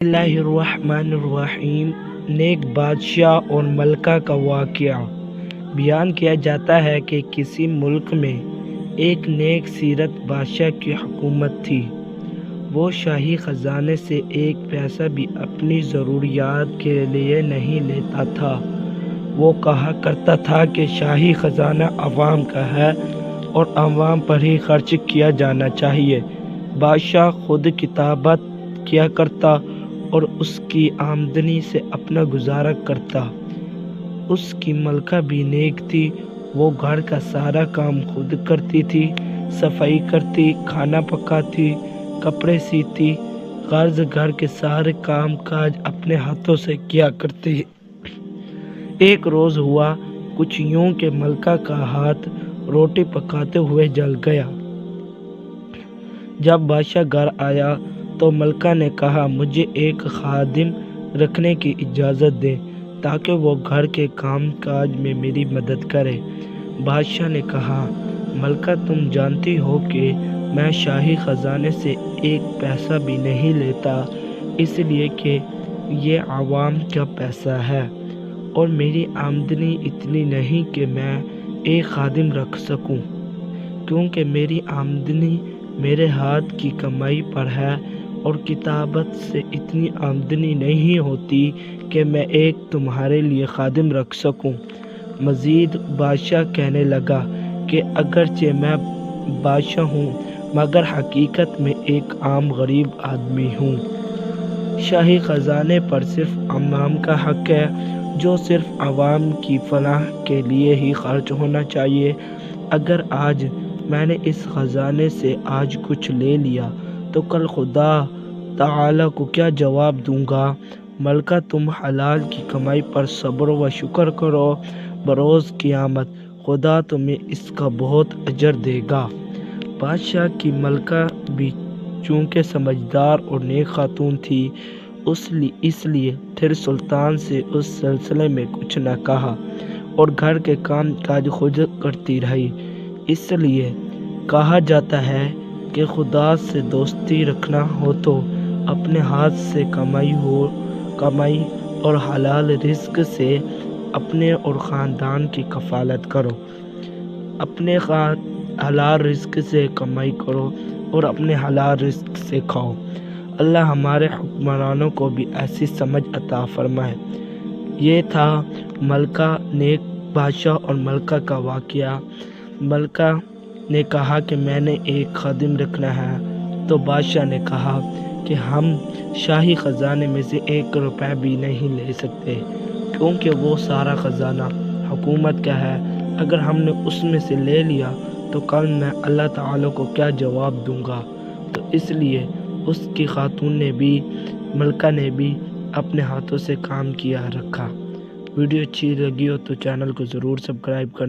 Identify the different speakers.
Speaker 1: اللہ الرحمن الرحیم۔ نیک بادشاہ اور ملکہ کا واقعہ بیان کیا جاتا ہے کہ کسی ملک میں ایک نیک سیرت بادشاہ کی حکومت تھی۔ وہ شاہی خزانے سے ایک پیسہ بھی اپنی ضروریات کے لیے نہیں لیتا تھا۔ وہ کہا کرتا تھا کہ شاہی خزانہ عوام کا ہے اور عوام پر ہی خرچ کیا جانا چاہیے۔ بادشاہ خود کتابت کیا کرتا اور اس کی آمدنی سے اپنا گزارا کرتا۔ اس کی ملکہ بھی نیک تھی۔ وہ گھر کا سارا کام خود کرتی تھی، صفائی کرتی، کھانا پکاتی، کپڑے سیتی، غرض گھر کے سارے کام کاج اپنے ہاتھوں سے کیا کرتی۔ ایک روز ہوا کچھ یوں کہ ملکہ کا ہاتھ روٹی پکاتے ہوئے جل گیا۔ جب بادشاہ گھر آیا تو ملکہ نے کہا، مجھے ایک خادم رکھنے کی اجازت دیں تاکہ وہ گھر کے کام کاج میں میری مدد کرے۔ بادشاہ نے کہا، ملکہ تم جانتی ہو کہ میں شاہی خزانے سے ایک پیسہ بھی نہیں لیتا، اس لیے کہ یہ عوام کا پیسہ ہے اور میری آمدنی اتنی نہیں کہ میں ایک خادم رکھ سکوں، کیونکہ میری آمدنی میرے ہاتھ کی کمائی پر ہے اور کتابت سے اتنی آمدنی نہیں ہوتی کہ میں ایک تمہارے لیے خادم رکھ سکوں۔ مزید بادشاہ کہنے لگا کہ اگرچہ میں بادشاہ ہوں مگر حقیقت میں ایک عام غریب آدمی ہوں۔ شاہی خزانے پر صرف عوام کا حق ہے، جو صرف عوام کی فلاح کے لیے ہی خرچ ہونا چاہیے۔ اگر آج میں نے اس خزانے سے آج کچھ لے لیا تو کل خدا تعالیٰ کو کیا جواب دوں گا؟ ملکہ تم حلال کی کمائی پر صبر و شکر کرو، بروز قیامت خدا تمہیں اس کا بہت اجر دے گا۔ بادشاہ کی ملکہ بھی چونکہ سمجھدار اور نیک خاتون تھی، اس لیے پھر سلطان سے اس سلسلے میں کچھ نہ کہا اور گھر کے کام کاج خود کرتی رہی۔ اس لیے کہا جاتا ہے کہ خدا سے دوستی رکھنا ہو تو اپنے ہاتھ سے کمائی اور حلال رزق سے اپنے اور خاندان کی کفالت کرو۔ اپنے حلال رزق سے کمائی کرو اور اپنے حلال رزق سے کھاؤ۔ اللہ ہمارے حکمرانوں کو بھی ایسی سمجھ عطا فرمائے۔ یہ تھا ملکہ، نیک بادشاہ اور ملکہ کا واقعہ۔ ملکہ نے کہا کہ میں نے ایک خادم رکھنا ہے، تو بادشاہ نے کہا کہ ہم شاہی خزانے میں سے 1 روپے بھی نہیں لے سکتے، کیونکہ وہ سارا خزانہ حکومت کا ہے۔ اگر ہم نے اس میں سے لے لیا تو کل میں اللہ تعالیٰ کو کیا جواب دوں گا؟ تو اس لیے اس کی خاتون نے بھی، ملکہ نے بھی اپنے ہاتھوں سے کام کیا رکھا۔ ویڈیو اچھی لگی ہو تو چینل کو ضرور سبسکرائب کریں۔